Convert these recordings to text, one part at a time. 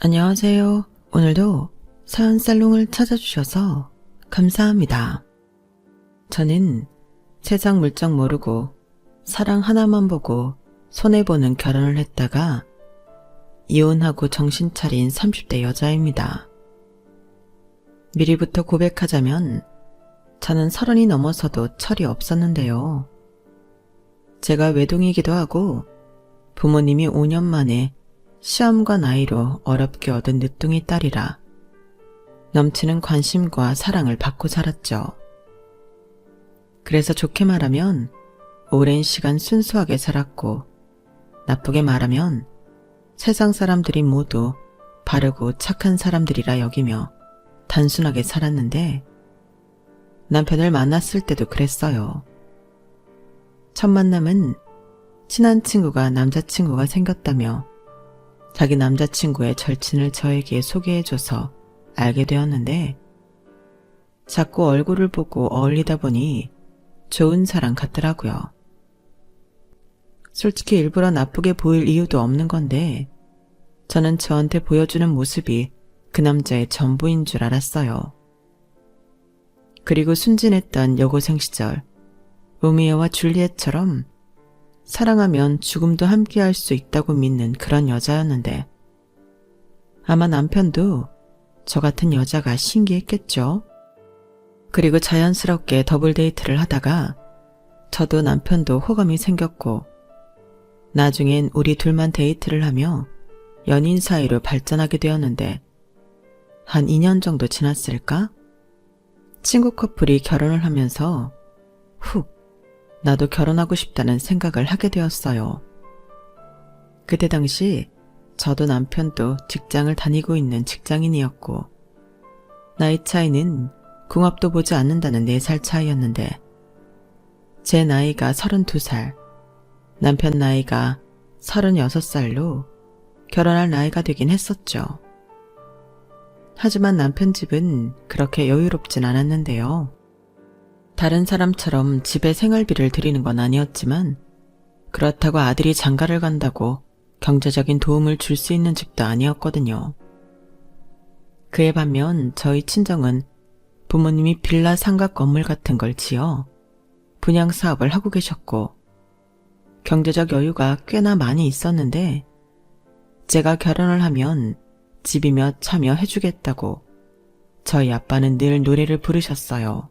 안녕하세요. 오늘도 사연살롱을 찾아주셔서 감사합니다. 저는 세상 물정 모르고 사랑 하나만 보고 손해보는 결혼을 했다가 이혼하고 정신 차린 30대 여자입니다. 미리부터 고백하자면 저는 30이 넘어서도 철이 없었는데요. 제가 외동이기도 하고 부모님이 5년 만에 시험과 나이로 어렵게 얻은 늦둥이 딸이라 넘치는 관심과 사랑을 받고 살았죠. 그래서 좋게 말하면 오랜 시간 순수하게 살았고, 나쁘게 말하면 세상 사람들이 모두 바르고 착한 사람들이라 여기며 단순하게 살았는데, 남편을 만났을 때도 그랬어요. 첫 만남은 친한 친구가 남자친구가 생겼다며 자기 남자친구의 절친을 저에게 소개해줘서 알게 되었는데, 자꾸 얼굴을 보고 어울리다 보니 좋은 사람 같더라고요. 솔직히 일부러 나쁘게 보일 이유도 없는 건데, 저는 저한테 보여주는 모습이 그 남자의 전부인 줄 알았어요. 그리고 순진했던 여고생 시절, 로미오와 줄리엣처럼 사랑하면 죽음도 함께할 수 있다고 믿는 그런 여자였는데, 아마 남편도 저 같은 여자가 신기했겠죠. 그리고 자연스럽게 더블 데이트를 하다가 저도 남편도 호감이 생겼고, 나중엔 우리 둘만 데이트를 하며 연인 사이로 발전하게 되었는데, 한 2년 정도 지났을까? 친구 커플이 결혼을 하면서 훅 나도 결혼하고 싶다는 생각을 하게 되었어요. 그때 당시 저도 남편도 직장을 다니고 있는 직장인이었고, 나이 차이는 궁합도 보지 않는다는 4살 차이였는데, 제 나이가 32살, 남편 나이가 36살로 결혼할 나이가 되긴 했었죠. 하지만 남편 집은 그렇게 여유롭진 않았는데요. 다른 사람처럼 집에 생활비를 드리는 건 아니었지만, 그렇다고 아들이 장가를 간다고 경제적인 도움을 줄 수 있는 집도 아니었거든요. 그에 반면 저희 친정은 부모님이 빌라 상가 건물 같은 걸 지어 분양 사업을 하고 계셨고, 경제적 여유가 꽤나 많이 있었는데, 제가 결혼을 하면 집이며 차며 해주겠다고 저희 아빠는 늘 노래를 부르셨어요.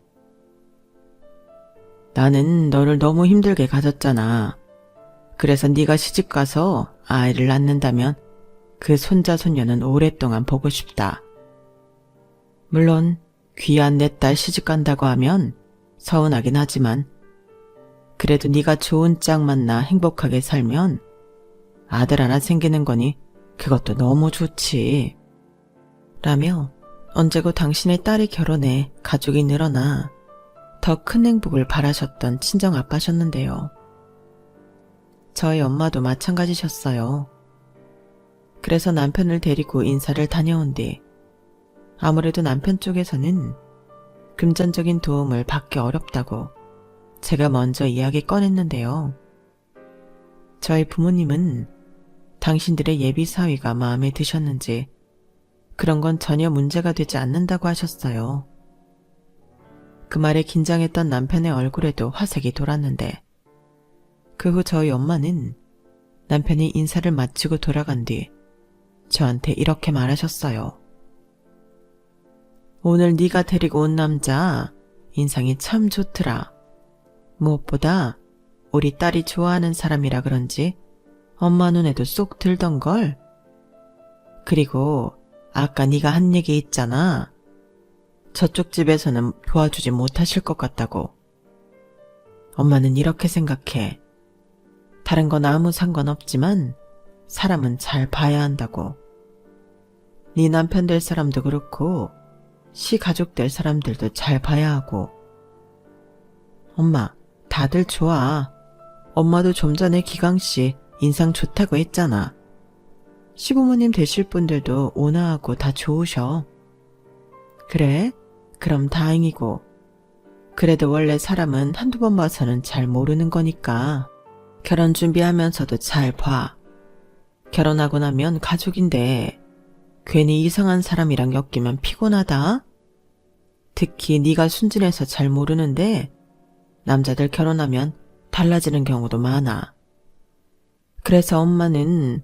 나는 너를 너무 힘들게 가졌잖아. 그래서 네가 시집가서 아이를 낳는다면 그 손자 손녀는 오랫동안 보고 싶다. 물론 귀한 내 딸 시집간다고 하면 서운하긴 하지만, 그래도 네가 좋은 짝 만나 행복하게 살면 아들 하나 생기는 거니 그것도 너무 좋지. 라며 언제고 당신의 딸이 결혼해 가족이 늘어나 더 큰 행복을 바라셨던 친정 아빠셨는데요. 저희 엄마도 마찬가지셨어요. 그래서 남편을 데리고 인사를 다녀온 뒤 아무래도 남편 쪽에서는 금전적인 도움을 받기 어렵다고 제가 먼저 이야기 꺼냈는데요. 저희 부모님은 당신들의 예비 사위가 마음에 드셨는지 그런 건 전혀 문제가 되지 않는다고 하셨어요. 그 말에 긴장했던 남편의 얼굴에도 화색이 돌았는데, 그 후 저희 엄마는 남편이 인사를 마치고 돌아간 뒤 저한테 이렇게 말하셨어요. 오늘 네가 데리고 온 남자 인상이 참 좋더라. 무엇보다 우리 딸이 좋아하는 사람이라 그런지 엄마 눈에도 쏙 들던걸. 그리고 아까 네가 한 얘기 있잖아. 저쪽 집에서는 도와주지 못하실 것 같다고. 엄마는 이렇게 생각해. 다른 건 아무 상관없지만 사람은 잘 봐야 한다고. 네 남편 될 사람도 그렇고 시 가족 될 사람들도 잘 봐야 하고. 엄마, 다들 좋아. 엄마도 좀 전에 기강씨 인상 좋다고 했잖아. 시부모님 되실 분들도 온화하고 다 좋으셔. 그래? 그럼 다행이고. 그래도 원래 사람은 한두 번 봐서는 잘 모르는 거니까 결혼 준비하면서도 잘 봐. 결혼하고 나면 가족인데 괜히 이상한 사람이랑 엮이면 피곤하다. 특히 네가 순진해서 잘 모르는데 남자들 결혼하면 달라지는 경우도 많아. 그래서 엄마는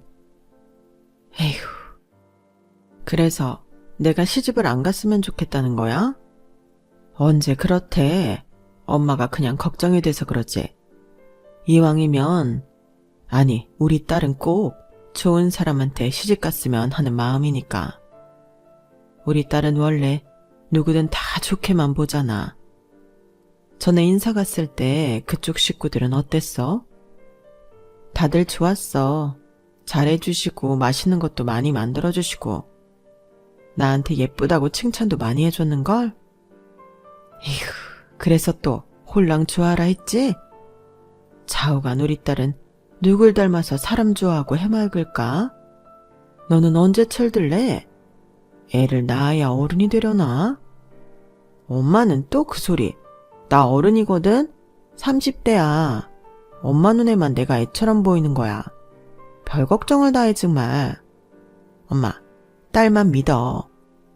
에휴. 그래서 내가 시집을 안 갔으면 좋겠다는 거야? 언제 그렇대. 엄마가 그냥 걱정이 돼서 그러지. 이왕이면 아니 우리 딸은 꼭 좋은 사람한테 시집 갔으면 하는 마음이니까. 우리 딸은 원래 누구든 다 좋게만 보잖아. 전에 인사 갔을 때 그쪽 식구들은 어땠어? 다들 좋았어. 잘해주시고 맛있는 것도 많이 만들어주시고 나한테 예쁘다고 칭찬도 많이 해줬는걸? 에휴, 그래서 또 홀랑 좋아라 했지? 좌우간 우리 딸은 누굴 닮아서 사람 좋아하고 해맑을까? 너는 언제 철들래? 애를 낳아야 어른이 되려나? 엄마는 또 그 소리. 나 어른이거든? 30대야. 엄마 눈에만 내가 애처럼 보이는 거야. 별 걱정을 다 해 정말. 엄마, 딸만 믿어.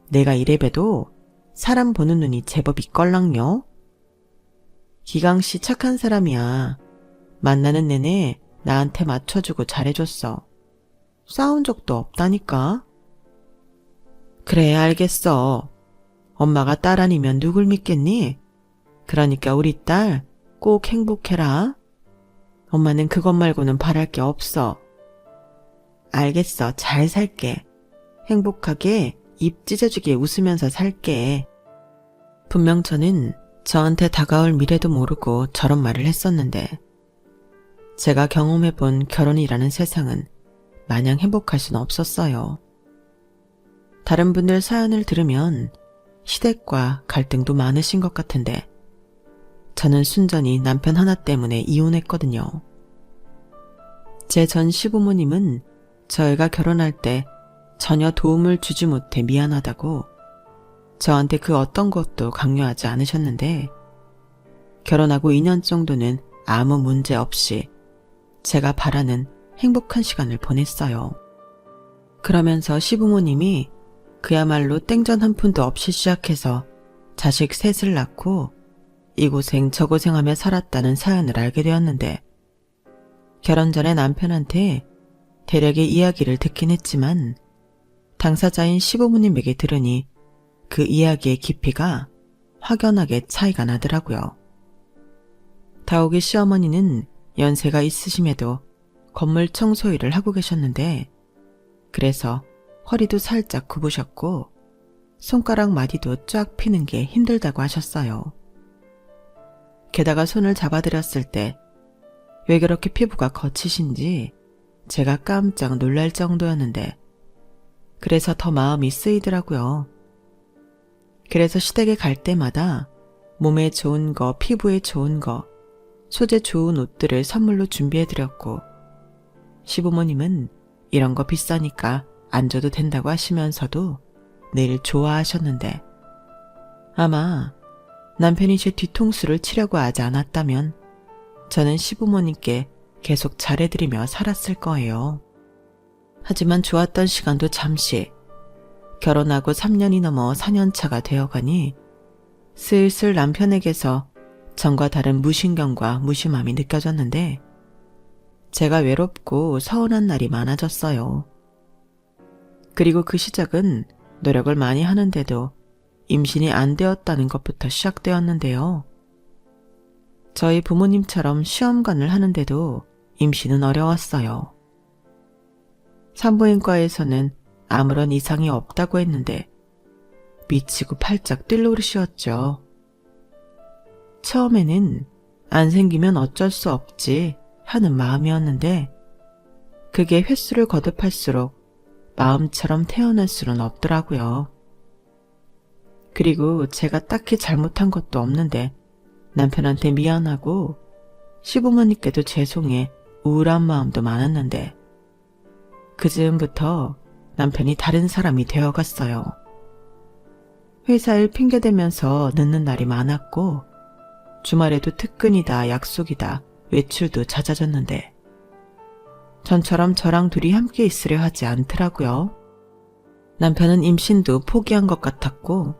내가 이래봬도 사람 보는 눈이 제법 있걸랑요. 기강씨 착한 사람이야. 만나는 내내 나한테 맞춰주고 잘해줬어. 싸운 적도 없다니까. 그래 알겠어. 엄마가 딸 아니면 누굴 믿겠니? 그러니까 우리 딸 꼭 행복해라. 엄마는 그것 말고는 바랄 게 없어. 알겠어. 잘 살게. 행복하게 입 찢어지게 웃으면서 살게. 분명 저는 저한테 다가올 미래도 모르고 저런 말을 했었는데 제가 경험해본 결혼이라는 세상은 마냥 행복할 수는 없었어요. 다른 분들 사연을 들으면 시댁과 갈등도 많으신 것 같은데 저는 순전히 남편 하나 때문에 이혼했거든요. 제 전 시부모님은 저희가 결혼할 때 전혀 도움을 주지 못해 미안하다고 저한테 그 어떤 것도 강요하지 않으셨는데 결혼하고 2년 정도는 아무 문제 없이 제가 바라는 행복한 시간을 보냈어요. 그러면서 시부모님이 그야말로 땡전 한 푼도 없이 시작해서 자식 셋을 낳고 이고생 저고생하며 살았다는 사연을 알게 되었는데 결혼 전에 남편한테 대략의 이야기를 듣긴 했지만 당사자인 시부모님에게 들으니 그 이야기의 깊이가 확연하게 차이가 나더라고요. 다옥이 시어머니는 연세가 있으심에도 건물 청소 일을 하고 계셨는데 그래서 허리도 살짝 굽으셨고 손가락 마디도 쫙 피는 게 힘들다고 하셨어요. 게다가 손을 잡아드렸을 때 왜 그렇게 피부가 거치신지 제가 깜짝 놀랄 정도였는데 그래서 더 마음이 쓰이더라고요. 그래서 시댁에 갈 때마다 몸에 좋은 거, 피부에 좋은 거, 소재 좋은 옷들을 선물로 준비해드렸고 시부모님은 이런 거 비싸니까 안 줘도 된다고 하시면서도 늘 좋아하셨는데 아마 남편이 제 뒤통수를 치려고 하지 않았다면 저는 시부모님께 계속 잘해드리며 살았을 거예요. 하지만 좋았던 시간도 잠시 결혼하고 3년이 넘어 4년차가 되어가니 슬슬 남편에게서 전과 다른 무신경과 무심함이 느껴졌는데 제가 외롭고 서운한 날이 많아졌어요. 그리고 그 시작은 노력을 많이 하는데도 임신이 안 되었다는 것부터 시작되었는데요. 저희 부모님처럼 시험관을 하는데도 임신은 어려웠어요. 산부인과에서는 아무런 이상이 없다고 했는데 미치고 팔짝 뛸 노릇이었죠. 처음에는 안 생기면 어쩔 수 없지 하는 마음이었는데 그게 횟수를 거듭할수록 마음처럼 태어날 수는 없더라고요. 그리고 제가 딱히 잘못한 것도 없는데 남편한테 미안하고 시부모님께도 죄송해 우울한 마음도 많았는데 그 즈음부터 남편이 다른 사람이 되어갔어요. 회사 일 핑계대면서 늦는 날이 많았고 주말에도 특근이다 약속이다 외출도 잦아졌는데 전처럼 저랑 둘이 함께 있으려 하지 않더라고요. 남편은 임신도 포기한 것 같았고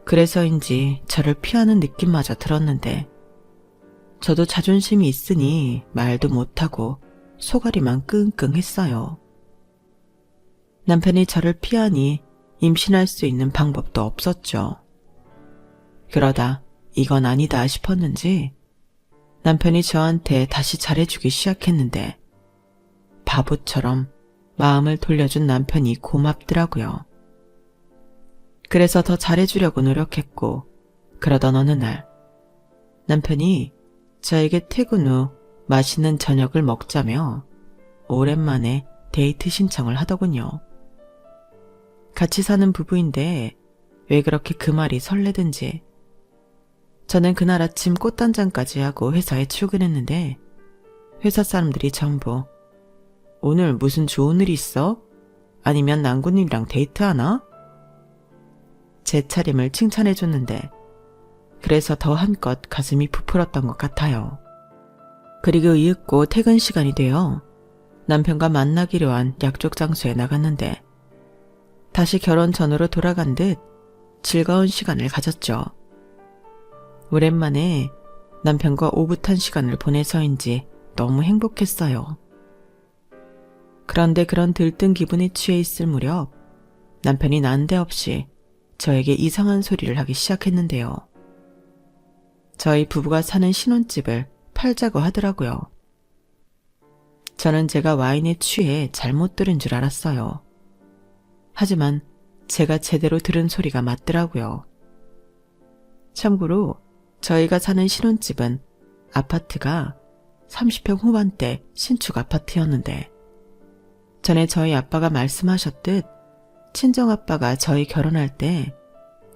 그래서인지 저를 피하는 느낌마저 들었는데 저도 자존심이 있으니 말도 못하고 소가리만 끙끙했어요. 남편이 저를 피하니 임신할 수 있는 방법도 없었죠. 그러다 이건 아니다 싶었는지 남편이 저한테 다시 잘해주기 시작했는데 바보처럼 마음을 돌려준 남편이 고맙더라고요. 그래서 더 잘해주려고 노력했고 그러던 어느 날 남편이 저에게 퇴근 후 맛있는 저녁을 먹자며 오랜만에 데이트 신청을 하더군요. 같이 사는 부부인데 왜 그렇게 그 말이 설레든지 저는 그날 아침 꽃단장까지 하고 회사에 출근했는데 회사 사람들이 전부 오늘 무슨 좋은 일 있어? 아니면 낭군님이랑 데이트하나? 제 차림을 칭찬해줬는데 그래서 더 한껏 가슴이 부풀었던 것 같아요. 그리고 이윽고 퇴근 시간이 되어 남편과 만나기로 한 약속 장소에 나갔는데 다시 결혼 전으로 돌아간 듯 즐거운 시간을 가졌죠. 오랜만에 남편과 오붓한 시간을 보내서인지 너무 행복했어요. 그런데 그런 들뜬 기분에 취해 있을 무렵 남편이 난데없이 저에게 이상한 소리를 하기 시작했는데요. 저희 부부가 사는 신혼집을 팔자고 하더라고요. 저는 제가 와인에 취해 잘못 들은 줄 알았어요. 하지만 제가 제대로 들은 소리가 맞더라고요. 참고로 저희가 사는 신혼집은 아파트가 30평 후반대 신축 아파트였는데 전에 저희 아빠가 말씀하셨듯 친정아빠가 저희 결혼할 때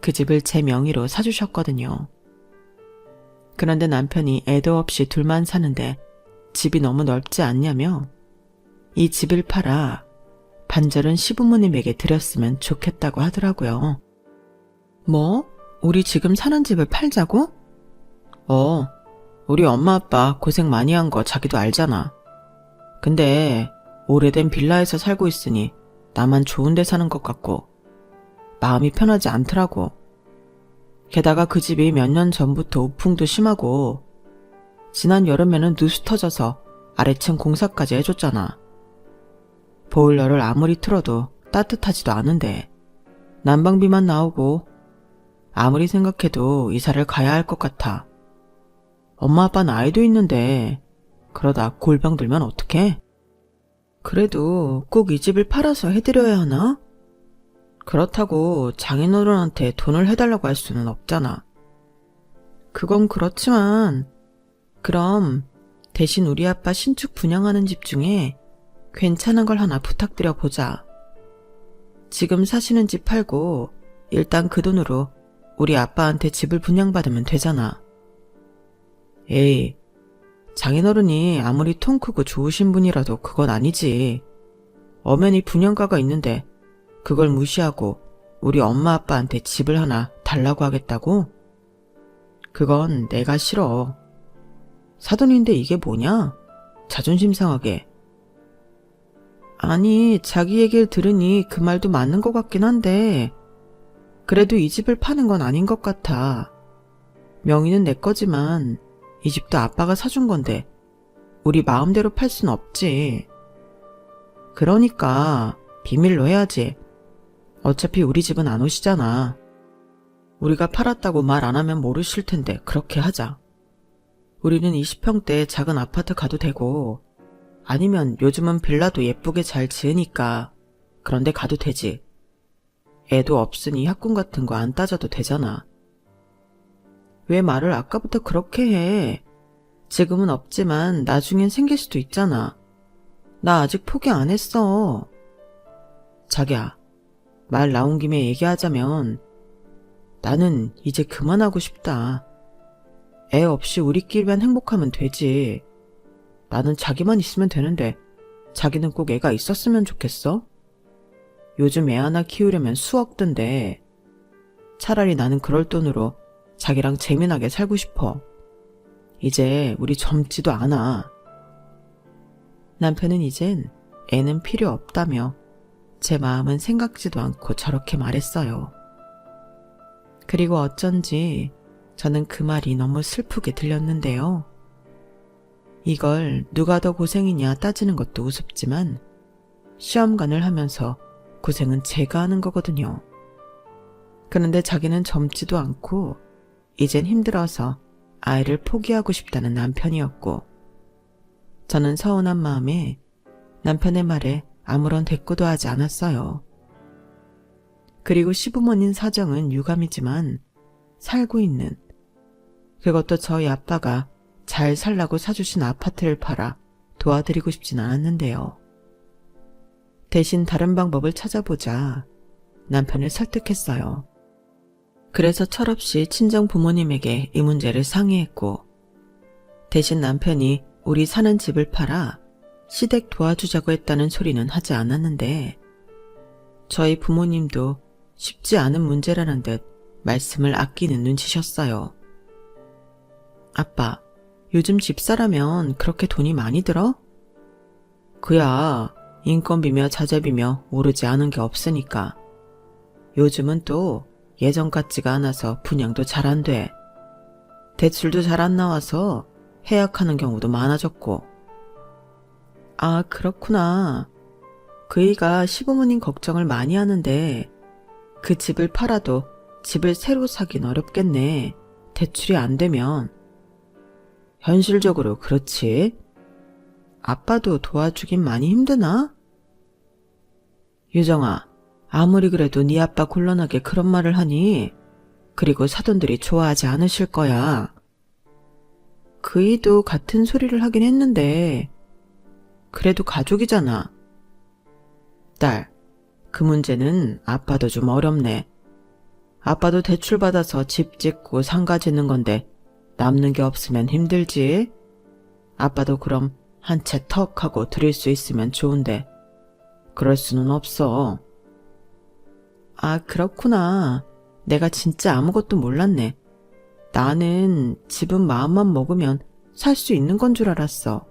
그 집을 제 명의로 사주셨거든요. 그런데 남편이 애도 없이 둘만 사는데 집이 너무 넓지 않냐며 이 집을 팔아 반절은 시부모님에게 드렸으면 좋겠다고 하더라고요. 뭐? 우리 지금 사는 집을 팔자고? 우리 엄마 아빠 고생 많이 한 거 자기도 알잖아. 근데 오래된 빌라에서 살고 있으니 나만 좋은 데 사는 것 같고 마음이 편하지 않더라고. 게다가 그 집이 몇 년 전부터 우풍도 심하고 지난 여름에는 누수 터져서 아래층 공사까지 해줬잖아. 보일러를 아무리 틀어도 따뜻하지도 않은데 난방비만 나오고 아무리 생각해도 이사를 가야 할 것 같아. 엄마 아빠는 아이도 있는데 그러다 골병 들면 어떡해? 그래도 꼭 이 집을 팔아서 해드려야 하나? 그렇다고 장인어른한테 돈을 해달라고 할 수는 없잖아. 그건 그렇지만 그럼 대신 우리 아빠 신축 분양하는 집 중에 괜찮은 걸 하나 부탁드려 보자. 지금 사시는 집 팔고 일단 그 돈으로 우리 아빠한테 집을 분양받으면 되잖아. 에이, 장인어른이 아무리 통 크고 좋으신 분이라도 그건 아니지. 엄연히 분양가가 있는데 그걸 무시하고 우리 엄마 아빠한테 집을 하나 달라고 하겠다고? 그건 내가 싫어. 사돈인데 이게 뭐냐? 자존심 상하게. 아니, 자기 얘기를 들으니 그 말도 맞는 것 같긴 한데 그래도 이 집을 파는 건 아닌 것 같아. 명의는 내 거지만 이 집도 아빠가 사준 건데 우리 마음대로 팔 순 없지. 그러니까 비밀로 해야지. 어차피 우리 집은 안 오시잖아. 우리가 팔았다고 말 안 하면 모르실 텐데 그렇게 하자. 우리는 20평대 작은 아파트 가도 되고 아니면 요즘은 빌라도 예쁘게 잘 지으니까 그런데 가도 되지. 애도 없으니 학군 같은 거 안 따져도 되잖아. 왜 말을 아까부터 그렇게 해? 지금은 없지만 나중엔 생길 수도 있잖아. 나 아직 포기 안 했어. 자기야, 말 나온 김에 얘기하자면 나는 이제 그만하고 싶다. 애 없이 우리끼리만 행복하면 되지. 나는 자기만 있으면 되는데 자기는 꼭 애가 있었으면 좋겠어? 요즘 애 하나 키우려면 수억 든데 차라리 나는 그럴 돈으로 자기랑 재미나게 살고 싶어. 이제 우리 젊지도 않아. 남편은 이젠 애는 필요 없다며 제 마음은 생각지도 않고 저렇게 말했어요. 그리고 어쩐지 저는 그 말이 너무 슬프게 들렸는데요. 이걸 누가 더 고생이냐 따지는 것도 우습지만 시험관을 하면서 고생은 제가 하는 거거든요. 그런데 자기는 젊지도 않고 이젠 힘들어서 아이를 포기하고 싶다는 남편이었고, 저는 서운한 마음에 남편의 말에 아무런 대꾸도 하지 않았어요. 그리고 시부모님 사정은 유감이지만 살고 있는, 그것도 저희 아빠가 잘 살라고 사주신 아파트를 팔아 도와드리고 싶진 않았는데요. 대신 다른 방법을 찾아보자 남편을 설득했어요. 그래서 철없이 친정 부모님에게 이 문제를 상의했고, 대신 남편이 우리 사는 집을 팔아 시댁 도와주자고 했다는 소리는 하지 않았는데, 저희 부모님도 쉽지 않은 문제라는 듯 말씀을 아끼는 눈치셨어요. 아빠, 요즘 집사라면 그렇게 돈이 많이 들어? 그야 인건비며 자재비며 오르지 않은 게 없으니까. 요즘은 또 예전 같지가 않아서 분양도 잘 안 돼. 대출도 잘 안 나와서 해약하는 경우도 많아졌고. 아, 그렇구나. 그이가 시부모님 걱정을 많이 하는데 그 집을 팔아도 집을 새로 사긴 어렵겠네. 대출이 안 되면. 현실적으로 그렇지. 아빠도 도와주긴 많이 힘드나? 유정아, 아무리 그래도 네 아빠 곤란하게 그런 말을 하니 그리고 사돈들이 좋아하지 않으실 거야. 그이도 같은 소리를 하긴 했는데 그래도 가족이잖아. 딸, 그 문제는 아빠도 좀 어렵네. 아빠도 대출받아서 집 짓고 상가 짓는 건데 남는 게 없으면 힘들지. 아빠도 그럼 한 채 턱 하고 드릴 수 있으면 좋은데 그럴 수는 없어. 아, 그렇구나. 내가 진짜 아무것도 몰랐네. 나는 집은 마음만 먹으면 살 수 있는 건 줄 알았어.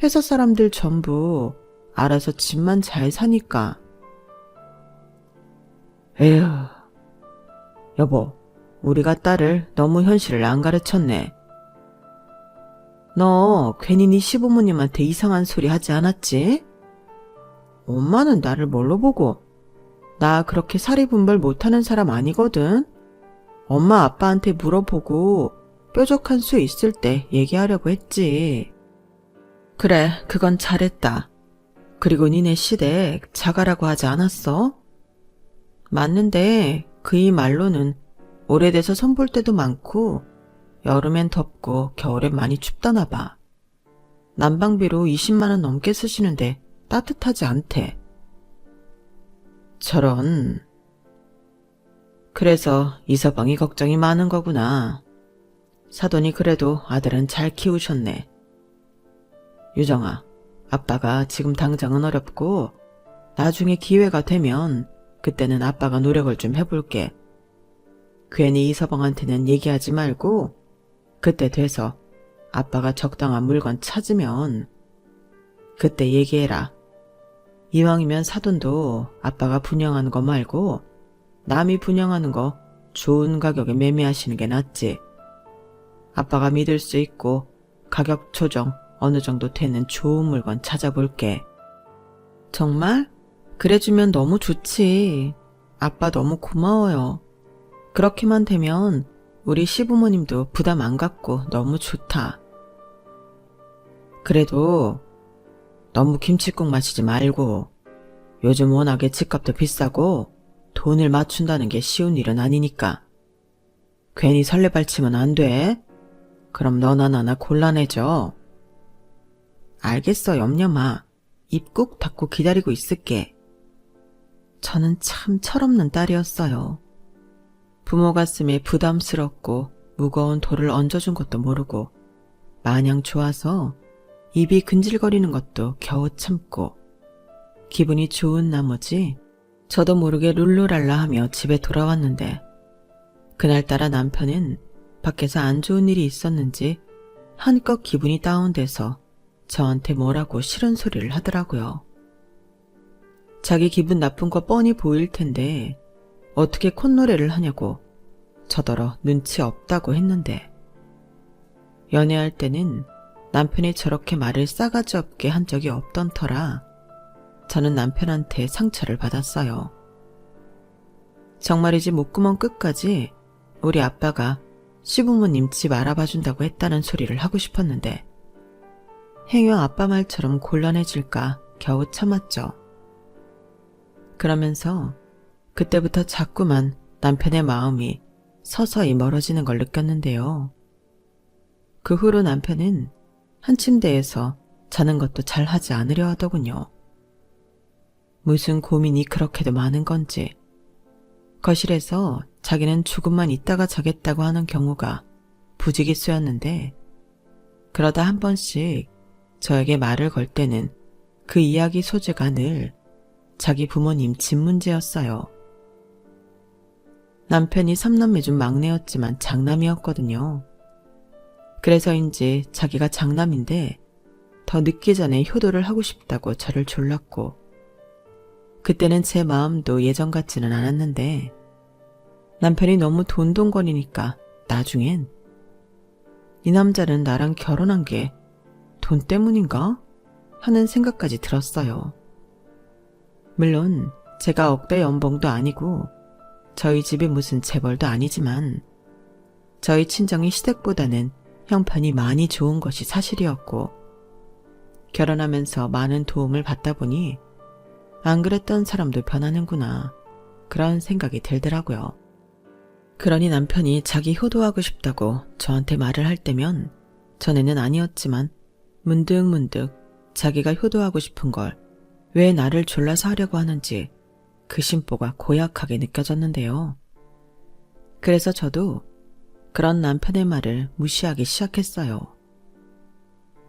회사 사람들 전부 알아서 집만 잘 사니까. 에휴, 여보, 우리가 딸을 너무 현실을 안 가르쳤네. 너 괜히 네 시부모님한테 이상한 소리 하지 않았지? 엄마는 나를 뭘로 보고? 나 그렇게 사리분별 못하는 사람 아니거든. 엄마 아빠한테 물어보고 뾰족한 수 있을 때 얘기하려고 했지. 그래, 그건 잘했다. 그리고 니네 시댁 자가라고 하지 않았어? 맞는데 그이 말로는 오래돼서 손볼 때도 많고 여름엔 덥고 겨울엔 많이 춥다나 봐. 난방비로 20만 원 넘게 쓰시는데 따뜻하지 않대. 저런. 그래서 이서방이 걱정이 많은 거구나. 사돈이 그래도 아들은 잘 키우셨네. 유정아, 아빠가 지금 당장은 어렵고 나중에 기회가 되면 그때는 아빠가 노력을 좀 해볼게. 괜히 이서방한테는 얘기하지 말고 그때 돼서 아빠가 적당한 물건 찾으면 그때 얘기해라. 이왕이면 사돈도 아빠가 분양하는 거 말고 남이 분양하는 거 좋은 가격에 매매하시는 게 낫지. 아빠가 믿을 수 있고 가격 조정 어느 정도 되는 좋은 물건 찾아볼게. 정말? 그래주면 너무 좋지. 아빠 너무 고마워요. 그렇게만 되면 우리 시부모님도 부담 안 갖고 너무 좋다. 그래도 너무 김칫국 마시지 말고 요즘 워낙에 집값도 비싸고 돈을 맞춘다는 게 쉬운 일은 아니니까. 괜히 설레발치면 안 돼. 그럼 너나 나나 곤란해져. 알겠어, 염려마. 입 꾹 닫고 기다리고 있을게. 저는 참 철없는 딸이었어요. 부모 가슴에 부담스럽고 무거운 돌을 얹어준 것도 모르고 마냥 좋아서 입이 근질거리는 것도 겨우 참고 기분이 좋은 나머지 저도 모르게 룰루랄라 하며 집에 돌아왔는데 그날따라 남편은 밖에서 안 좋은 일이 있었는지 한껏 기분이 다운돼서 저한테 뭐라고 싫은 소리를 하더라고요. 자기 기분 나쁜 거 뻔히 보일 텐데 어떻게 콧노래를 하냐고 저더러 눈치 없다고 했는데, 연애할 때는 남편이 저렇게 말을 싸가지 없게 한 적이 없던 터라 저는 남편한테 상처를 받았어요. 정말이지 목구멍 끝까지 우리 아빠가 시부모님 집 알아봐준다고 했다는 소리를 하고 싶었는데 행여 아빠 말처럼 곤란해질까 겨우 참았죠. 그러면서 그때부터 자꾸만 남편의 마음이 서서히 멀어지는 걸 느꼈는데요. 그 후로 남편은 한 침대에서 자는 것도 잘 하지 않으려 하더군요. 무슨 고민이 그렇게도 많은 건지 거실에서 자기는 조금만 있다가 자겠다고 하는 경우가 부지기수였는데, 그러다 한 번씩 저에게 말을 걸 때는 그 이야기 소재가 늘 자기 부모님 집 문제였어요. 남편이 3남매 중 막내였지만 장남이었거든요. 그래서인지 자기가 장남인데 더 늦기 전에 효도를 하고 싶다고 저를 졸랐고, 그때는 제 마음도 예전 같지는 않았는데 남편이 너무 돈돈거리니까 나중엔 이 남자는 나랑 결혼한 게 돈 때문인가? 하는 생각까지 들었어요. 물론 제가 억대 연봉도 아니고 저희 집이 무슨 재벌도 아니지만 저희 친정이 시댁보다는 형편이 많이 좋은 것이 사실이었고, 결혼하면서 많은 도움을 받다 보니 안 그랬던 사람도 변하는구나, 그런 생각이 들더라고요. 그러니 남편이 자기 효도하고 싶다고 저한테 말을 할 때면 전에는 아니었지만 문득문득 자기가 효도하고 싶은 걸 왜 나를 졸라서 하려고 하는지 그 심보가 고약하게 느껴졌는데요. 그래서 저도 그런 남편의 말을 무시하기 시작했어요.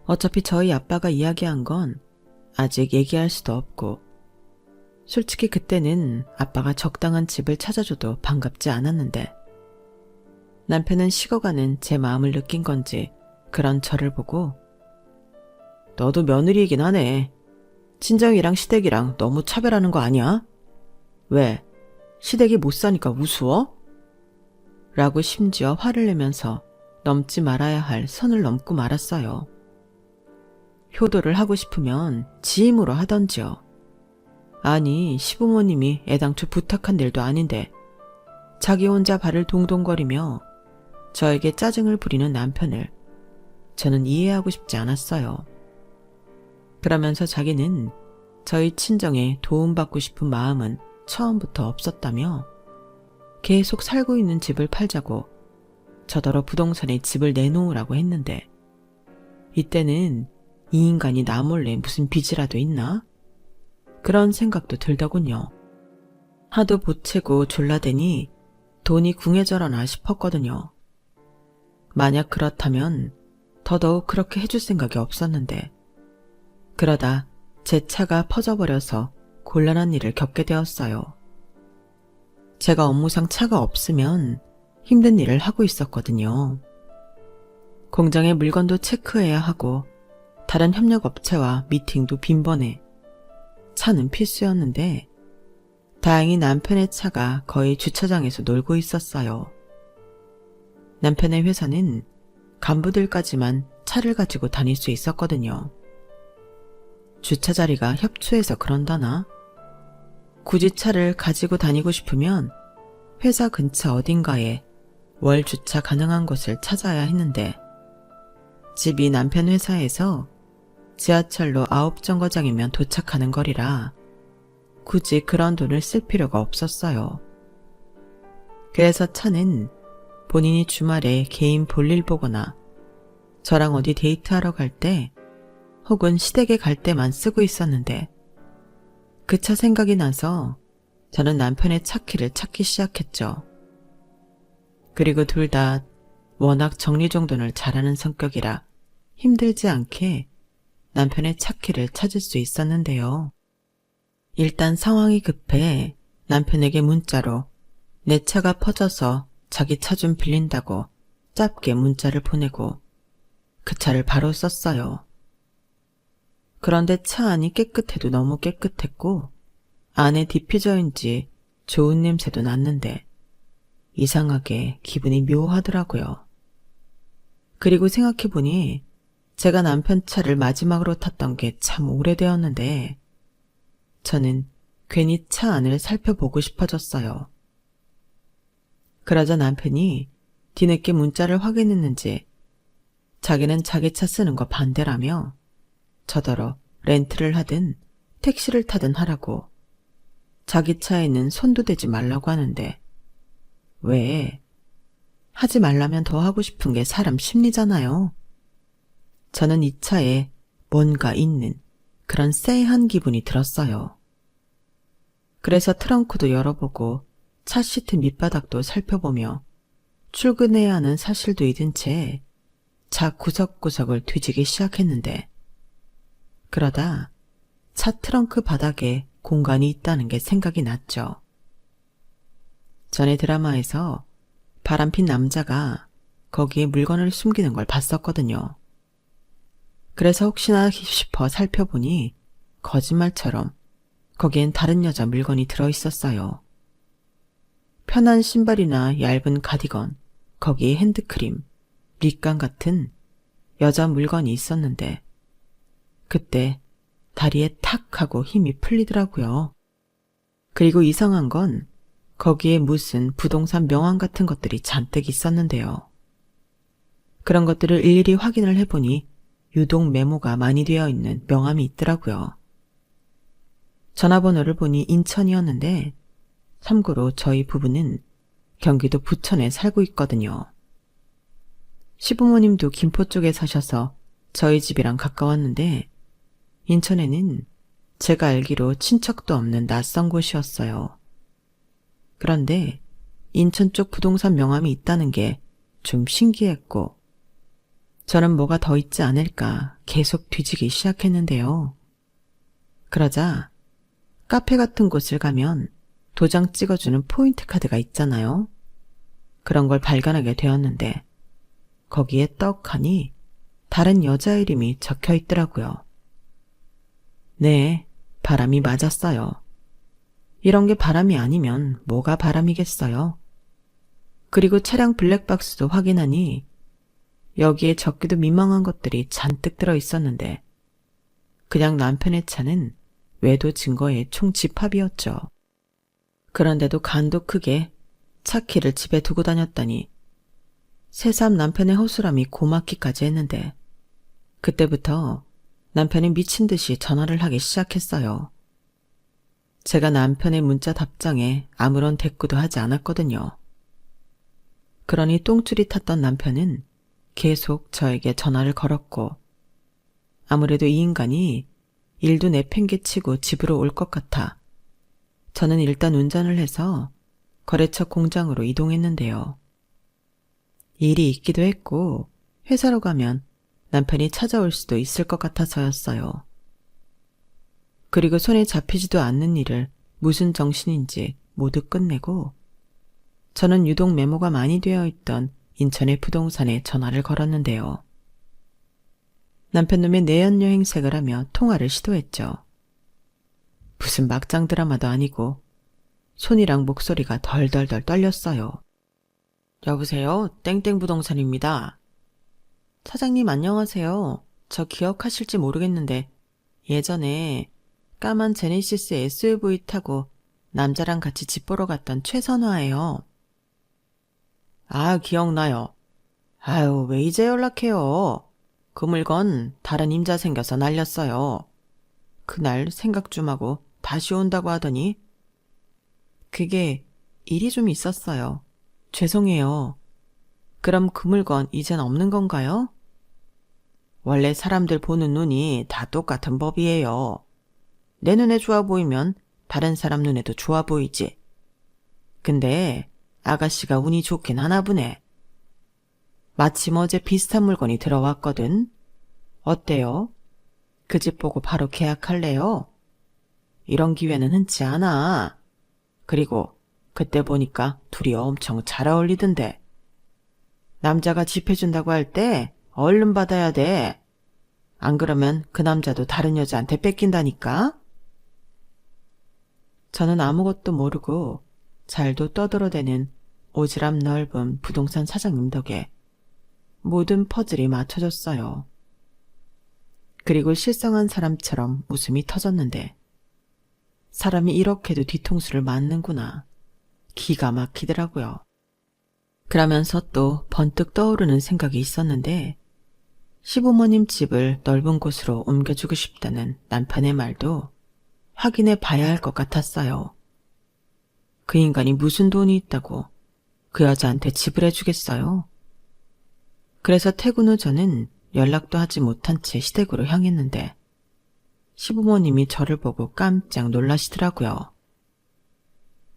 어차피 저희 아빠가 이야기한 건 아직 얘기할 수도 없고, 솔직히 그때는 아빠가 적당한 집을 찾아줘도 반갑지 않았는데, 남편은 식어가는 제 마음을 느낀 건지 그런 저를 보고 너도 며느리이긴 하네. 친정이랑 시댁이랑 너무 차별하는 거 아니야? 왜? 시댁이 못 사니까 우스워? 라고 심지어 화를 내면서 넘지 말아야 할 선을 넘고 말았어요. 효도를 하고 싶으면 지 힘으로 하던지요. 아니, 시부모님이 애당초 부탁한 일도 아닌데 자기 혼자 발을 동동거리며 저에게 짜증을 부리는 남편을 저는 이해하고 싶지 않았어요. 그러면서 자기는 저희 친정에 도움받고 싶은 마음은 처음부터 없었다며 계속 살고 있는 집을 팔자고 저더러 부동산에 집을 내놓으라고 했는데, 이때는 이 인간이 나 몰래 무슨 빚이라도 있나? 그런 생각도 들더군요. 하도 보채고 졸라대니 돈이 궁해져라나 싶었거든요. 만약 그렇다면 더더욱 그렇게 해줄 생각이 없었는데, 그러다 제 차가 퍼져버려서 곤란한 일을 겪게 되었어요. 제가 업무상 차가 없으면 힘든 일을 하고 있었거든요. 공장의 물건도 체크해야 하고 다른 협력업체와 미팅도 빈번해 차는 필수였는데, 다행히 남편의 차가 거의 주차장에서 놀고 있었어요. 남편의 회사는 간부들까지만 차를 가지고 다닐 수 있었거든요. 주차 자리가 협소해서 그런다나? 굳이 차를 가지고 다니고 싶으면 회사 근처 어딘가에 월 주차 가능한 곳을 찾아야 했는데, 집이 남편 회사에서 지하철로 9정거장이면 도착하는 거리라 굳이 그런 돈을 쓸 필요가 없었어요. 그래서 차는 본인이 주말에 개인 볼일 보거나 저랑 어디 데이트하러 갈 때 혹은 시댁에 갈 때만 쓰고 있었는데, 그 차 생각이 나서 저는 남편의 차 키를 찾기 시작했죠. 그리고 둘 다 워낙 정리정돈을 잘하는 성격이라 힘들지 않게 남편의 차 키를 찾을 수 있었는데요. 일단 상황이 급해 남편에게 문자로 내 차가 퍼져서 자기 차 좀 빌린다고 짧게 문자를 보내고 그 차를 바로 썼어요. 그런데 차 안이 깨끗해도 너무 깨끗했고 안에 디퓨저인지 좋은 냄새도 났는데 이상하게 기분이 묘하더라고요. 그리고 생각해보니 제가 남편 차를 마지막으로 탔던 게 참 오래되었는데 저는 괜히 차 안을 살펴보고 싶어졌어요. 그러자 남편이 뒤늦게 문자를 확인했는지 자기는 자기 차 쓰는 거 반대라며 저더러 렌트를 하든 택시를 타든 하라고 자기 차에는 손도 대지 말라고 하는데 왜? 하지 말라면 더 하고 싶은 게 사람 심리잖아요. 저는 이 차에 뭔가 있는 그런 쎄한 기분이 들었어요. 그래서 트렁크도 열어보고 차 시트 밑바닥도 살펴보며 출근해야 하는 사실도 잊은 채 차 구석구석을 뒤지기 시작했는데 그러다 차 트렁크 바닥에 공간이 있다는 게 생각이 났죠. 전에 드라마에서 바람핀 남자가 거기에 물건을 숨기는 걸 봤었거든요. 그래서 혹시나 싶어 살펴보니 거짓말처럼 거기엔 다른 여자 물건이 들어있었어요. 편한 신발이나 얇은 가디건, 거기에 핸드크림, 립감 같은 여자 물건이 있었는데 그때 다리에 탁 하고 힘이 풀리더라고요. 그리고 이상한 건 거기에 무슨 부동산 명함 같은 것들이 잔뜩 있었는데요. 그런 것들을 일일이 확인을 해보니 유독 메모가 많이 되어 있는 명함이 있더라고요. 전화번호를 보니 인천이었는데 참고로 저희 부부는 경기도 부천에 살고 있거든요. 시부모님도 김포 쪽에 사셔서 저희 집이랑 가까웠는데 인천에는 제가 알기로 친척도 없는 낯선 곳이었어요. 그런데 인천 쪽 부동산 명함이 있다는 게 좀 신기했고 저는 뭐가 더 있지 않을까 계속 뒤지기 시작했는데요. 그러자 카페 같은 곳을 가면 도장 찍어주는 포인트 카드가 있잖아요. 그런 걸 발견하게 되었는데 거기에 떡하니 다른 여자 이름이 적혀 있더라고요. 네, 바람이 맞았어요. 이런 게 바람이 아니면 뭐가 바람이겠어요. 그리고 차량 블랙박스도 확인하니 여기에 적기도 민망한 것들이 잔뜩 들어있었는데 그냥 남편의 차는 외도 증거의 총집합이었죠. 그런데도 간도 크게 차 키를 집에 두고 다녔다니 새삼 남편의 허술함이 고맙기까지 했는데 그때부터 남편이 미친 듯이 전화를 하기 시작했어요. 제가 남편의 문자 답장에 아무런 대꾸도 하지 않았거든요. 그러니 똥줄이 탔던 남편은 계속 저에게 전화를 걸었고 아무래도 이 인간이 일도 내팽개치고 집으로 올 것 같아 저는 일단 운전을 해서 거래처 공장으로 이동했는데요. 일이 있기도 했고 회사로 가면 남편이 찾아올 수도 있을 것 같아서였어요. 그리고 손에 잡히지도 않는 일을 무슨 정신인지 모두 끝내고 저는 유독 메모가 많이 되어 있던 인천의 부동산에 전화를 걸었는데요. 남편 놈의 내연여행색을 하며 통화를 시도했죠. 무슨 막장 드라마도 아니고 손이랑 목소리가 덜덜덜 떨렸어요. 여보세요? 땡땡 부동산입니다. 사장님 안녕하세요. 저 기억하실지 모르겠는데 예전에 까만 제네시스 SUV 타고 남자랑 같이 집 보러 갔던 최선화예요. 아, 기억나요. 아유, 왜 이제 연락해요. 그 물건 다른 임자 생겨서 날렸어요. 그날 생각 좀 하고 다시 온다고 하더니 그게 일이 좀 있었어요. 죄송해요. 그럼 그 물건 이젠 없는 건가요? 원래 사람들 보는 눈이 다 똑같은 법이에요. 내 눈에 좋아 보이면 다른 사람 눈에도 좋아 보이지. 근데 아가씨가 운이 좋긴 하나 보네. 마침 어제 비슷한 물건이 들어왔거든. 어때요? 그 집 보고 바로 계약할래요? 이런 기회는 흔치 않아. 그리고 그때 보니까 둘이 엄청 잘 어울리던데. 남자가 집 해준다고 할 때 얼른 받아야 돼. 안 그러면 그 남자도 다른 여자한테 뺏긴다니까. 저는 아무것도 모르고 잘도 떠들어대는 오지랖 넓은 부동산 사장님 덕에 모든 퍼즐이 맞춰졌어요. 그리고 실성한 사람처럼 웃음이 터졌는데 사람이 이렇게도 뒤통수를 맞는구나. 기가 막히더라고요. 그러면서 또 번뜩 떠오르는 생각이 있었는데 시부모님 집을 넓은 곳으로 옮겨주고 싶다는 남편의 말도 확인해 봐야 할 것 같았어요. 그 인간이 무슨 돈이 있다고 그 여자한테 집을 해주겠어요? 그래서 퇴근 후 저는 연락도 하지 못한 채 시댁으로 향했는데 시부모님이 저를 보고 깜짝 놀라시더라고요.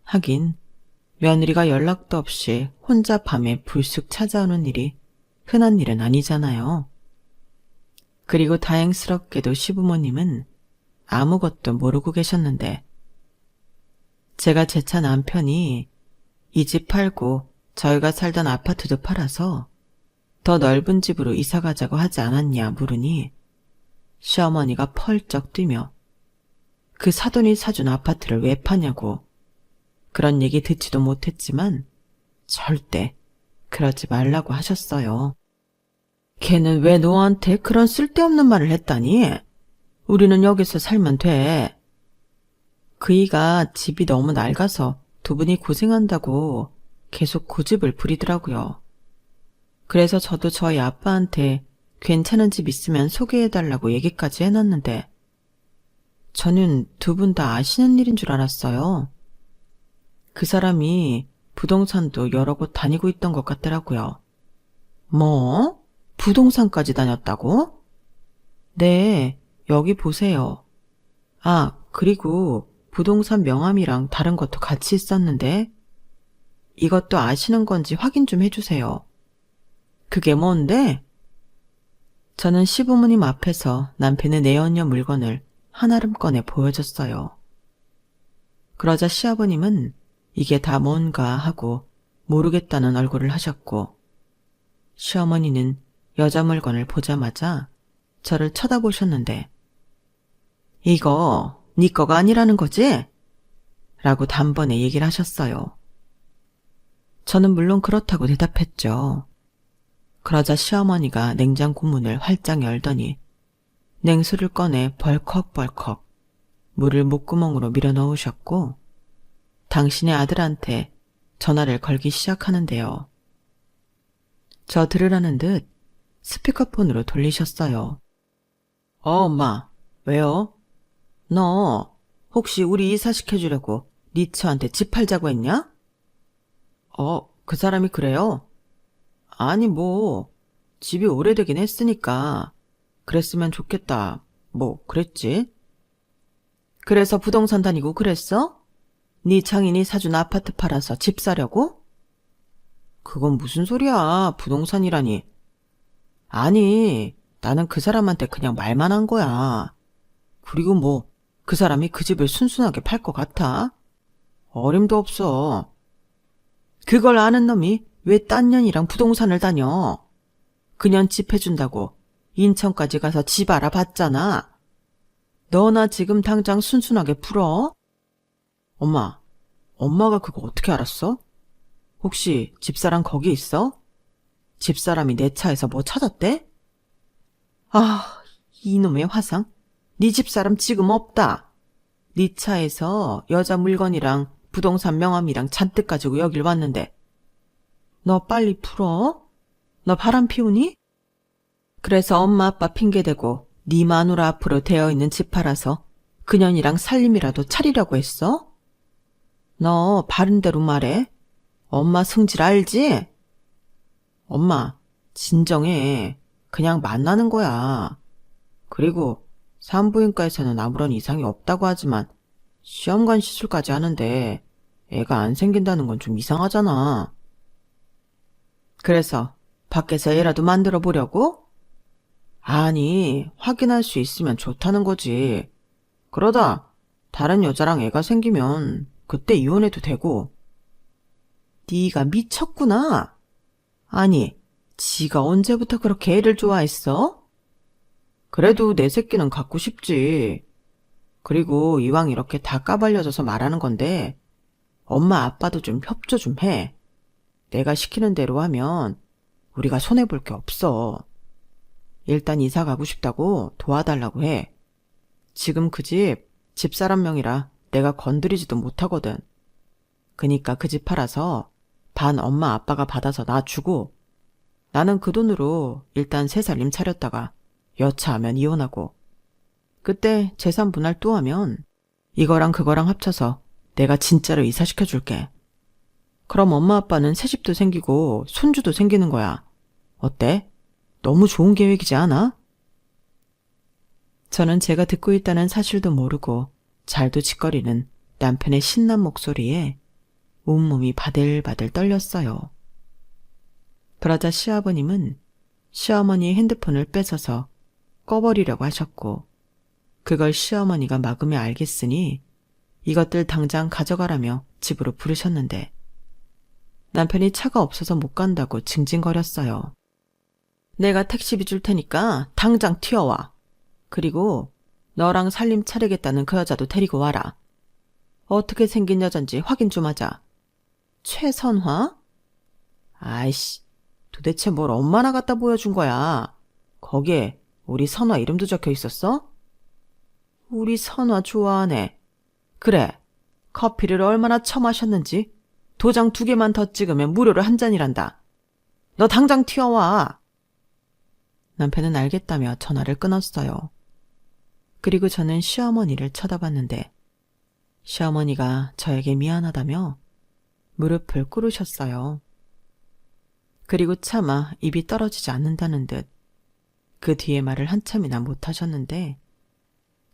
하긴 며느리가 연락도 없이 혼자 밤에 불쑥 찾아오는 일이 흔한 일은 아니잖아요. 그리고 다행스럽게도 시부모님은 아무것도 모르고 계셨는데 제가 제 차 남편이 이 집 팔고 저희가 살던 아파트도 팔아서 더 넓은 집으로 이사 가자고 하지 않았냐 물으니 시어머니가 펄쩍 뛰며 그 사돈이 사준 아파트를 왜 파냐고 그런 얘기 듣지도 못했지만 절대 그러지 말라고 하셨어요. 걔는 왜 너한테 그런 쓸데없는 말을 했다니? 우리는 여기서 살면 돼. 그이가 집이 너무 낡아서 두 분이 고생한다고 계속 고집을 부리더라고요. 그래서 저도 저희 아빠한테 괜찮은 집 있으면 소개해달라고 얘기까지 해놨는데 저는 두 분 다 아시는 일인 줄 알았어요. 그 사람이 부동산도 여러 곳 다니고 있던 것 같더라고요. 뭐? 부동산까지 다녔다고? 네, 여기 보세요. 아, 그리고 부동산 명함이랑 다른 것도 같이 있었는데 이것도 아시는 건지 확인 좀 해주세요. 그게 뭔데? 저는 시부모님 앞에서 남편의 내연녀 물건을 한아름 꺼내 보여줬어요. 그러자 시아버님은 이게 다 뭔가 하고 모르겠다는 얼굴을 하셨고 시어머니는 여자 물건을 보자마자 저를 쳐다보셨는데 이거 네 거가 아니라는 거지? 라고 단번에 얘기를 하셨어요. 저는 물론 그렇다고 대답했죠. 그러자 시어머니가 냉장고 문을 활짝 열더니 냉수를 꺼내 벌컥벌컥 물을 목구멍으로 밀어 넣으셨고 당신의 아들한테 전화를 걸기 시작하는데요. 저 들으라는 듯 스피커폰으로 돌리셨어요. 엄마, 왜요? 너 혹시 우리 이사시켜주려고 네 처한테 집 팔자고 했냐? 그 사람이 그래요? 아니 뭐 집이 오래되긴 했으니까 그랬으면 좋겠다. 뭐 그랬지? 그래서 부동산 다니고 그랬어? 네 장인이 사준 아파트 팔아서 집 사려고? 그건 무슨 소리야. 부동산이라니. 아니 나는 그 사람한테 그냥 말만 한 거야. 그리고 뭐 그 사람이 그 집을 순순하게 팔 것 같아? 어림도 없어. 그걸 아는 놈이 왜 딴 년이랑 부동산을 다녀? 그년 집 해준다고 인천까지 가서 집 알아봤잖아. 너나 지금 당장 순순하게 풀어? 엄마가 그거 어떻게 알았어? 혹시 집사람 거기 있어? 집사람이 내 차에서 뭐 찾았대? 아, 이놈의 화상. 네 집사람 지금 없다. 네 차에서 여자 물건이랑 부동산 명함이랑 잔뜩 가지고 여길 왔는데 너 빨리 풀어? 너 바람 피우니? 그래서 엄마 아빠 핑계대고 네 마누라 앞으로 되어있는 집 팔아서 그년이랑 살림이라도 차리려고 했어? 너 바른 대로 말해. 엄마 성질 알지? 엄마, 진정해. 그냥 만나는 거야. 그리고 산부인과에서는 아무런 이상이 없다고 하지만 시험관 시술까지 하는데 애가 안 생긴다는 건 좀 이상하잖아. 그래서 밖에서 애라도 만들어 보려고? 아니, 확인할 수 있으면 좋다는 거지. 그러다 다른 여자랑 애가 생기면 그때 이혼해도 되고. 네가 미쳤구나. 아니, 지가 언제부터 그렇게 애를 좋아했어? 그래도 내 새끼는 갖고 싶지. 그리고 이왕 이렇게 다 까발려져서 말하는 건데 엄마 아빠도 좀 협조 좀 해. 내가 시키는 대로 하면 우리가 손해볼 게 없어. 일단 이사 가고 싶다고 도와달라고 해. 지금 그 집 집사람 명이라 내가 건드리지도 못하거든. 그니까 그 집 팔아서 반 엄마 아빠가 받아서 나 주고 나는 그 돈으로 일단 새 살림 차렸다가 여차하면 이혼하고 그때 재산 분할 또 하면 이거랑 그거랑 합쳐서 내가 진짜로 이사시켜 줄게. 그럼 엄마 아빠는 새 집도 생기고 손주도 생기는 거야. 어때? 너무 좋은 계획이지 않아? 저는 제가 듣고 있다는 사실도 모르고 잘도 짓거리는 남편의 신난 목소리에 온몸이 바들바들 떨렸어요. 그러자 시아버님은 시어머니의 핸드폰을 뺏어서 꺼버리려고 하셨고 그걸 시어머니가 막으며 알겠으니 이것들 당장 가져가라며 집으로 부르셨는데 남편이 차가 없어서 못 간다고 징징거렸어요. 내가 택시비 줄 테니까 당장 튀어와. 그리고 너랑 살림 차리겠다는 그 여자도 데리고 와라. 어떻게 생긴 여잔지 확인 좀 하자. 최선화? 아이씨, 도대체 뭘 엄마나 갖다 보여준 거야. 거기에 우리 선화 이름도 적혀 있었어? 우리 선화 좋아하네. 그래, 커피를 얼마나 처마셨는지 도장 2개만 더 찍으면 무료로 한 잔이란다. 너 당장 튀어와. 남편은 알겠다며 전화를 끊었어요. 그리고 저는 시어머니를 쳐다봤는데 시어머니가 저에게 미안하다며 무릎을 꿇으셨어요. 그리고 차마 입이 떨어지지 않는다는 듯 그 뒤에 말을 한참이나 못하셨는데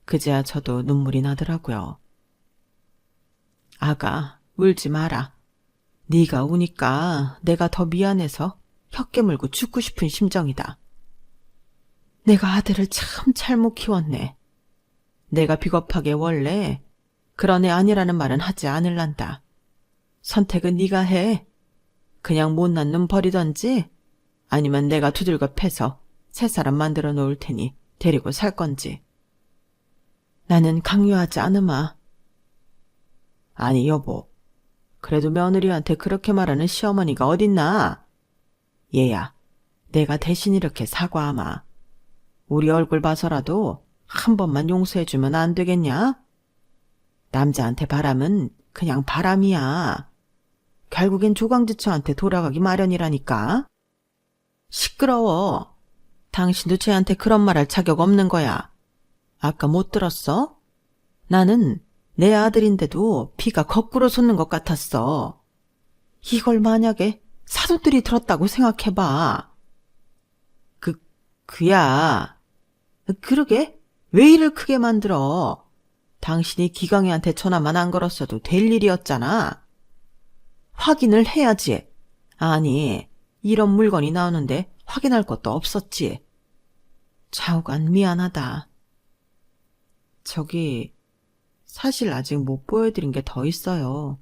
그제야 저도 눈물이 나더라고요. 아가, 울지 마라. 네가 우니까 내가 더 미안해서 혀 깨물고 죽고 싶은 심정이다. 내가 아들을 참 잘못 키웠네. 내가 비겁하게 원래 그런 애 아니라는 말은 하지 않을란다. 선택은 네가 해. 그냥 못난 놈 버리던지 아니면 내가 두들겨 패서 새 사람 만들어 놓을 테니 데리고 살 건지. 나는 강요하지 않으마. 아니 여보, 그래도 며느리한테 그렇게 말하는 시어머니가 어딨나? 얘야, 내가 대신 이렇게 사과하마. 우리 얼굴 봐서라도 한 번만 용서해주면 안 되겠냐? 남자한테 바람은 그냥 바람이야. 결국엔 조강지처한테 돌아가기 마련이라니까. 시끄러워. 당신도 쟤한테 그런 말 할 자격 없는 거야. 아까 못 들었어? 나는 내 아들인데도 피가 거꾸로 솟는 것 같았어. 이걸 만약에 사돈들이 들었다고 생각해봐. 그야. 그러게? 왜 일을 크게 만들어? 당신이 기강이한테 전화만 안 걸었어도 될 일이었잖아. 확인을 해야지. 아니, 이런 물건이 나오는데 확인할 것도 없었지. 좌우간 미안하다. 저기, 사실 아직 못 보여드린 게 더 있어요.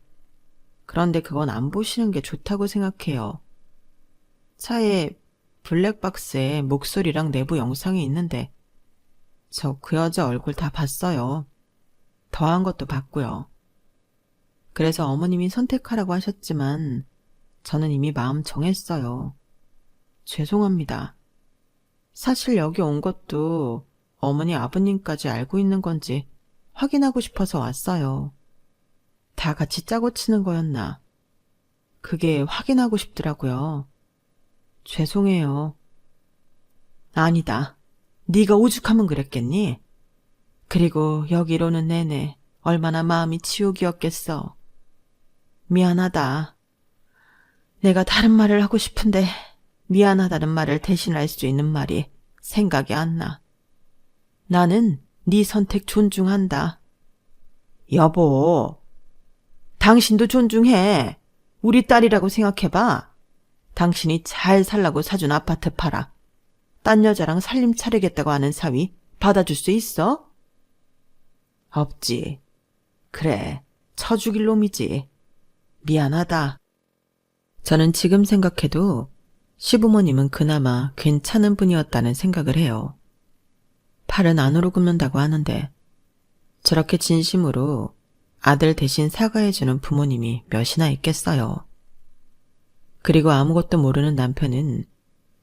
그런데 그건 안 보시는 게 좋다고 생각해요. 차에 블랙박스에 목소리랑 내부 영상이 있는데 저 그 여자 얼굴 다 봤어요. 더한 것도 봤고요. 그래서 어머님이 선택하라고 하셨지만 저는 이미 마음 정했어요. 죄송합니다. 사실 여기 온 것도 어머니 아버님까지 알고 있는 건지 확인하고 싶어서 왔어요. 다 같이 짜고 치는 거였나. 그게 확인하고 싶더라고요. 죄송해요. 아니다. 네가 오죽하면 그랬겠니? 그리고 여기로는 내내 얼마나 마음이 지옥이었겠어. 미안하다. 내가 다른 말을 하고 싶은데 미안하다는 말을 대신할 수 있는 말이 생각이 안 나. 나는 네 선택 존중한다. 여보, 당신도 존중해. 우리 딸이라고 생각해봐. 당신이 잘 살라고 사준 아파트 팔아. 딴 여자랑 살림 차리겠다고 하는 사위 받아줄 수 있어? 없지. 그래, 쳐 죽일 놈이지. 미안하다. 저는 지금 생각해도 시부모님은 그나마 괜찮은 분이었다는 생각을 해요. 팔은 안으로 굽는다고 하는데 저렇게 진심으로 아들 대신 사과해주는 부모님이 몇이나 있겠어요. 그리고 아무것도 모르는 남편은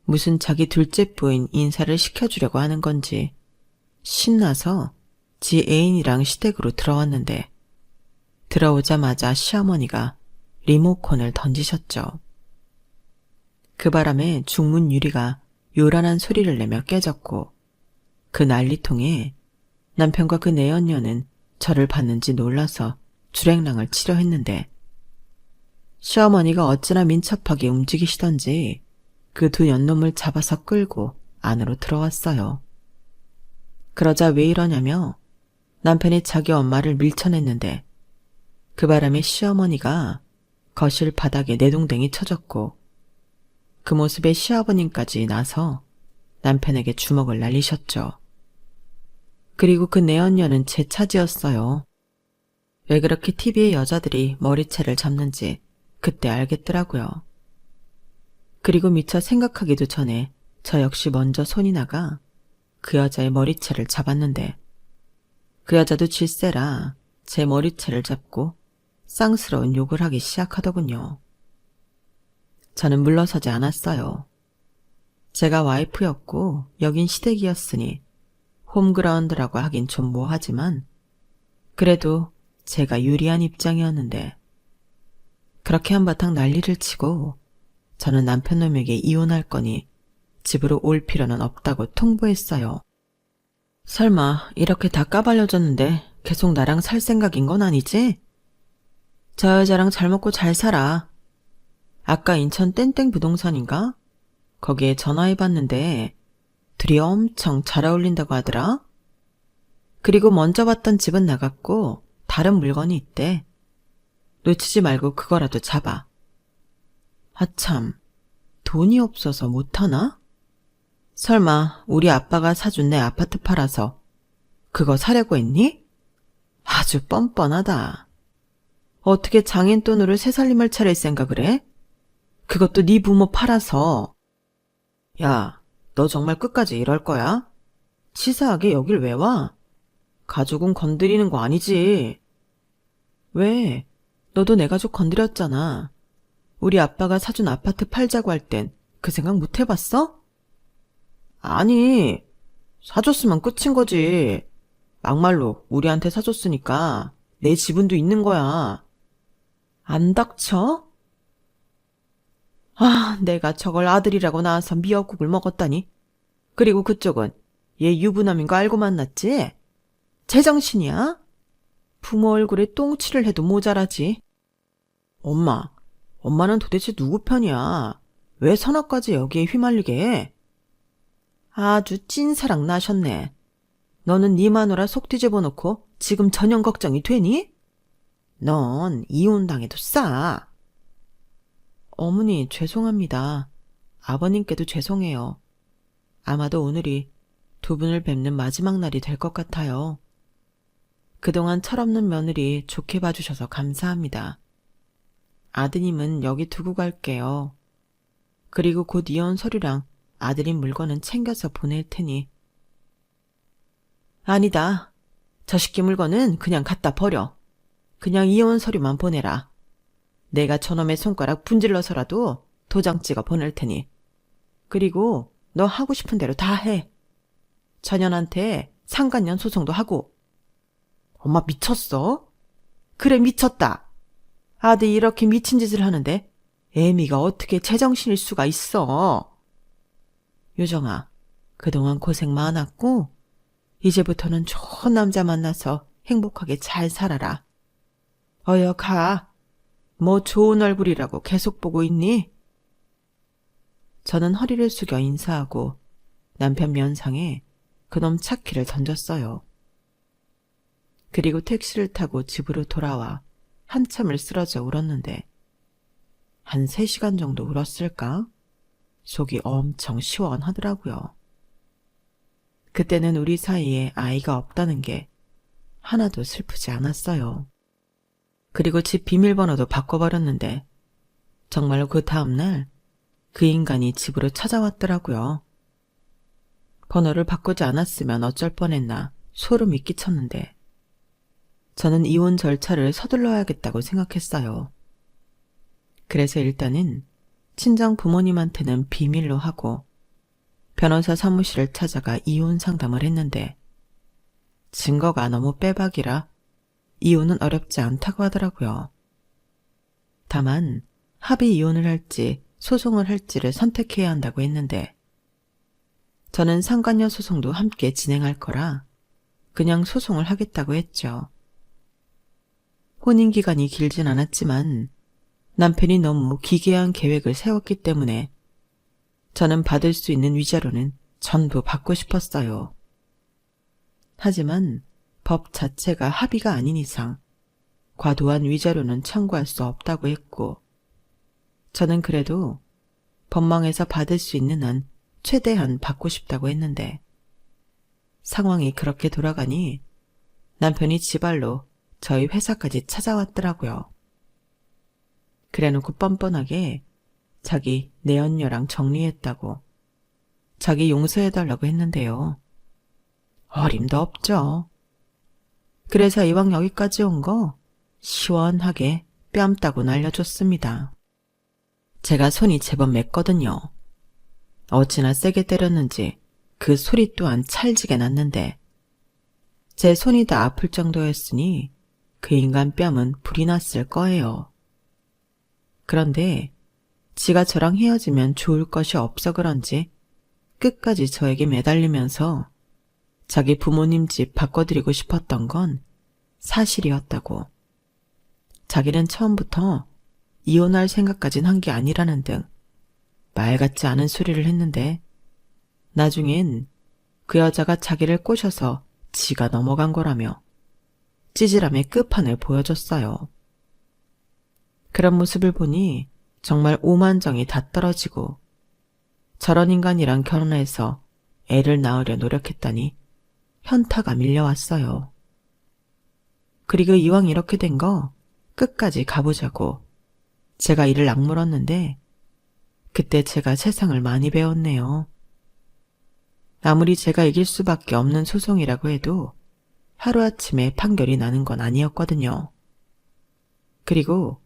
무슨 자기 둘째 부인 인사를 시켜주려고 하는 건지 신나서 지 애인이랑 시댁으로 들어왔는데 들어오자마자 시어머니가 리모컨을 던지셨죠. 그 바람에 중문 유리가 요란한 소리를 내며 깨졌고 그 난리통에 남편과 그 내연녀는 저를 봤는지 놀라서 주랭랑을 치려 했는데 시어머니가 어찌나 민첩하게 움직이시던지 그 두 연놈을 잡아서 끌고 안으로 들어왔어요. 그러자 왜 이러냐며 남편이 자기 엄마를 밀쳐냈는데 그 바람에 시어머니가 거실 바닥에 내동댕이 쳐졌고 그 모습에 시아버님까지 나서 남편에게 주먹을 날리셨죠. 그리고 그 내연녀는 제 차지였어요. 왜 그렇게 TV에 여자들이 머리채를 잡는지 그때 알겠더라고요. 그리고 미처 생각하기도 전에 저 역시 먼저 손이 나가 그 여자의 머리채를 잡았는데 그 여자도 질세라 제 머리채를 잡고 쌍스러운 욕을 하기 시작하더군요. 저는 물러서지 않았어요. 제가 와이프였고 여긴 시댁이었으니 홈그라운드라고 하긴 좀 뭐하지만 그래도 제가 유리한 입장이었는데 그렇게 한바탕 난리를 치고 저는 남편놈에게 이혼할 거니 집으로 올 필요는 없다고 통보했어요. 설마 이렇게 다 까발려졌는데 계속 나랑 살 생각인 건 아니지? 저 여자랑 잘 먹고 잘 살아. 아까 인천 땡땡 부동산인가? 거기에 전화해봤는데 둘이 엄청 잘 어울린다고 하더라. 그리고 먼저 봤던 집은 나갔고 다른 물건이 있대. 놓치지 말고 그거라도 잡아. 아참, 돈이 없어서 못하나? 설마 우리 아빠가 사준 내 아파트 팔아서 그거 사려고 했니? 아주 뻔뻔하다. 어떻게 장인 돈으로 새살림을 차릴 생각을 해? 그것도 네 부모 팔아서. 야, 너 정말 끝까지 이럴 거야? 치사하게 여길 왜 와? 가족은 건드리는 거 아니지. 왜? 너도 내 가족 건드렸잖아. 우리 아빠가 사준 아파트 팔자고 할 땐 그 생각 못 해봤어? 아니, 사줬으면 끝인 거지. 막말로 우리한테 사줬으니까 내 지분도 있는 거야. 안 닥쳐? 아, 내가 저걸 아들이라고 낳아서 미역국을 먹었다니. 그리고 그쪽은 얘 유부남인 거 알고 만났지? 제정신이야? 부모 얼굴에 똥칠을 해도 모자라지. 엄마는 도대체 누구 편이야? 왜 선악까지 여기에 휘말리게 해? 아주 찐사랑 나셨네. 너는 네 마누라 속 뒤집어 놓고 지금 전형 걱정이 되니? 넌 이혼당해도 싸. 어머니 죄송합니다. 아버님께도 죄송해요. 아마도 오늘이 두 분을 뵙는 마지막 날이 될 것 같아요. 그동안 철없는 며느리 좋게 봐주셔서 감사합니다. 아드님은 여기 두고 갈게요. 그리고 곧 이혼 서류랑 아드님 물건은 챙겨서 보낼 테니. 아니다. 저 식기 물건은 그냥 갖다 버려. 그냥 이혼 서류만 보내라. 내가 저놈의 손가락 분질러서라도 도장 찍어 보낼 테니. 그리고 너 하고 싶은 대로 다 해. 전현한테 상간년 소송도 하고. 엄마 미쳤어? 그래 미쳤다. 아들이 이렇게 미친 짓을 하는데 애미가 어떻게 제정신일 수가 있어. 요정아, 그동안 고생 많았고 이제부터는 좋은 남자 만나서 행복하게 잘 살아라. 어여 가. 뭐 좋은 얼굴이라고 계속 보고 있니? 저는 허리를 숙여 인사하고 남편 면상에 그놈 차키를 던졌어요. 그리고 택시를 타고 집으로 돌아와 한참을 쓰러져 울었는데 한 3시간 정도 울었을까? 속이 엄청 시원하더라고요. 그때는 우리 사이에 아이가 없다는 게 하나도 슬프지 않았어요. 그리고 집 비밀번호도 바꿔버렸는데 정말로 그 다음날 그 인간이 집으로 찾아왔더라고요. 번호를 바꾸지 않았으면 어쩔 뻔했나 소름이 끼쳤는데 저는 이혼 절차를 서둘러야겠다고 생각했어요. 그래서 일단은 친정 부모님한테는 비밀로 하고 변호사 사무실을 찾아가 이혼 상담을 했는데 증거가 너무 빼박이라 이혼은 어렵지 않다고 하더라고요. 다만 합의 이혼을 할지 소송을 할지를 선택해야 한다고 했는데 저는 상간녀 소송도 함께 진행할 거라 그냥 소송을 하겠다고 했죠. 혼인기간이 길진 않았지만 남편이 너무 기괴한 계획을 세웠기 때문에 저는 받을 수 있는 위자료는 전부 받고 싶었어요. 하지만 법 자체가 합의가 아닌 이상 과도한 위자료는 청구할 수 없다고 했고 저는 그래도 법망에서 받을 수 있는 한 최대한 받고 싶다고 했는데 상황이 그렇게 돌아가니 남편이 지발로 저희 회사까지 찾아왔더라고요. 그래놓고 뻔뻔하게 자기 내연녀랑 정리했다고 자기 용서해달라고 했는데요. 어림도 없죠. 그래서 이왕 여기까지 온 거 시원하게 뺨 따고 날려줬습니다. 제가 손이 제법 맵거든요. 어찌나 세게 때렸는지 그 소리 또한 찰지게 났는데 제 손이 다 아플 정도였으니 그 인간 뺨은 불이 났을 거예요. 그런데 지가 저랑 헤어지면 좋을 것이 없어 그런지 끝까지 저에게 매달리면서 자기 부모님 집 바꿔드리고 싶었던 건 사실이었다고. 자기는 처음부터 이혼할 생각까진 한 게 아니라는 등 말 같지 않은 소리를 했는데 나중엔 그 여자가 자기를 꼬셔서 지가 넘어간 거라며 찌질함의 끝판을 보여줬어요. 그런 모습을 보니 정말 오만정이 다 떨어지고 저런 인간이랑 결혼해서 애를 낳으려 노력했다니 현타가 밀려왔어요. 그리고 이왕 이렇게 된 거 끝까지 가보자고 제가 이를 악물었는데 그때 제가 세상을 많이 배웠네요. 아무리 제가 이길 수밖에 없는 소송이라고 해도 하루아침에 판결이 나는 건 아니었거든요. 그리고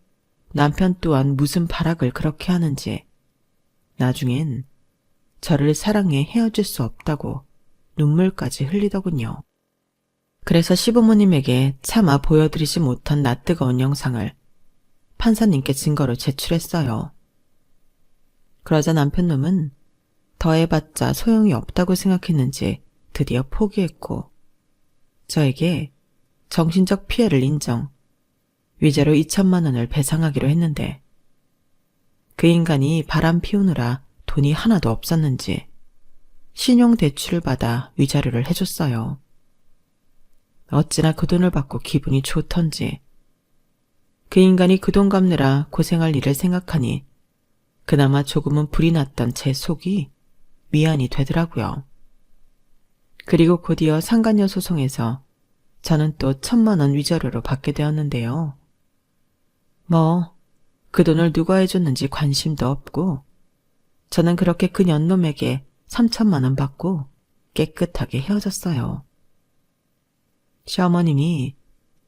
남편 또한 무슨 발악을 그렇게 하는지 나중엔 저를 사랑해 헤어질 수 없다고 눈물까지 흘리더군요. 그래서 시부모님에게 차마 보여드리지 못한 낯뜨거운 영상을 판사님께 증거로 제출했어요. 그러자 남편놈은 더해봤자 소용이 없다고 생각했는지 드디어 포기했고 저에게 정신적 피해를 인정, 위자료 2천만 원을 배상하기로 했는데 그 인간이 바람 피우느라 돈이 하나도 없었는지 신용대출을 받아 위자료를 해줬어요. 어찌나 그 돈을 받고 기분이 좋던지 그 인간이 그 돈 갚느라 고생할 일을 생각하니 그나마 조금은 불이 났던 제 속이 위안이 되더라고요. 그리고 곧이어 상간녀 소송에서 저는 또 1,000만 원 위자료로 받게 되었는데요. 그 돈을 누가 해줬는지 관심도 없고 저는 그렇게 그 년놈에게 3,000만 원 받고 깨끗하게 헤어졌어요. 시어머님이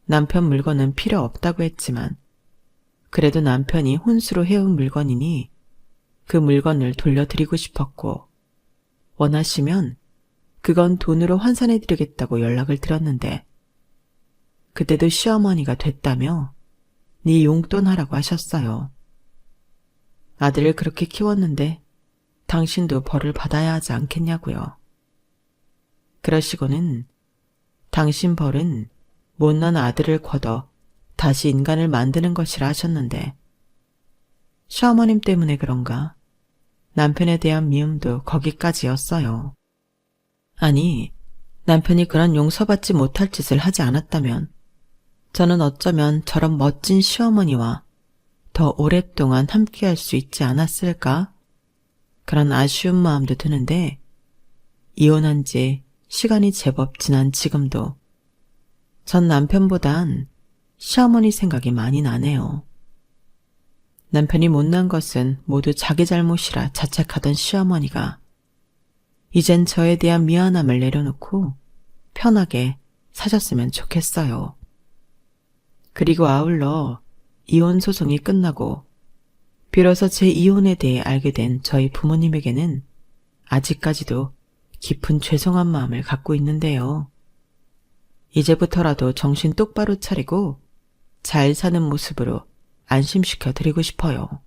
남편 물건은 필요 없다고 했지만 그래도 남편이 혼수로 해온 물건이니 그 물건을 돌려드리고 싶었고 원하시면 그건 돈으로 환산해드리겠다고 연락을 드렸는데 그때도 시어머니가 됐다며 네 용돈 하라고 하셨어요. 아들을 그렇게 키웠는데 당신도 벌을 받아야 하지 않겠냐고요. 그러시고는 당신 벌은 못난 아들을 거둬 다시 인간을 만드는 것이라 하셨는데 시어머님 때문에 그런가 남편에 대한 미움도 거기까지였어요. 아니, 남편이 그런 용서받지 못할 짓을 하지 않았다면 저는 어쩌면 저런 멋진 시어머니와 더 오랫동안 함께할 수 있지 않았을까? 그런 아쉬운 마음도 드는데 이혼한 지 시간이 제법 지난 지금도 전 남편보단 시어머니 생각이 많이 나네요. 남편이 못난 것은 모두 자기 잘못이라 자책하던 시어머니가 이젠 저에 대한 미안함을 내려놓고 편하게 사셨으면 좋겠어요. 그리고 아울러 이혼 소송이 끝나고 비로소 제 이혼에 대해 알게 된 저희 부모님에게는 아직까지도 깊은 죄송한 마음을 갖고 있는데요. 이제부터라도 정신 똑바로 차리고 잘 사는 모습으로 안심시켜 드리고 싶어요.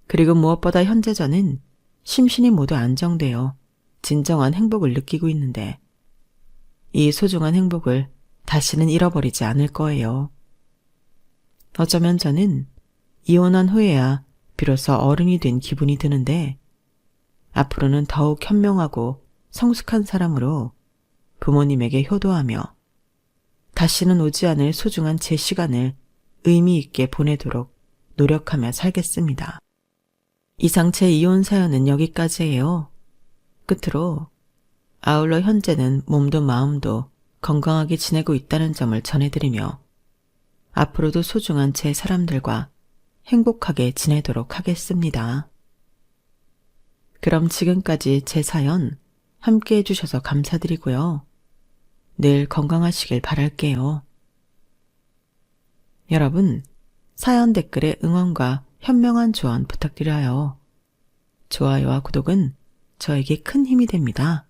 그리고 무엇보다 현재 저는 심신이 모두 안정되어 진정한 행복을 느끼고 있는데 이 소중한 행복을 다시는 잃어버리지 않을 거예요. 어쩌면 저는 이혼한 후에야 비로소 어른이 된 기분이 드는데 앞으로는 더욱 현명하고 성숙한 사람으로 부모님에게 효도하며 다시는 오지 않을 소중한 제 시간을 의미 있게 보내도록 노력하며 살겠습니다. 이상 제 이혼 사연은 여기까지예요. 끝으로 아울러 현재는 몸도 마음도 건강하게 지내고 있다는 점을 전해드리며 앞으로도 소중한 제 사람들과 행복하게 지내도록 하겠습니다. 그럼 지금까지 제 사연 함께 해주셔서 감사드리고요. 늘 건강하시길 바랄게요. 여러분, 사연 댓글에 응원과 현명한 조언 부탁드려요. 좋아요와 구독은 저에게 큰 힘이 됩니다.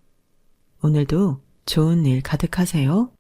오늘도 좋은 일 가득하세요.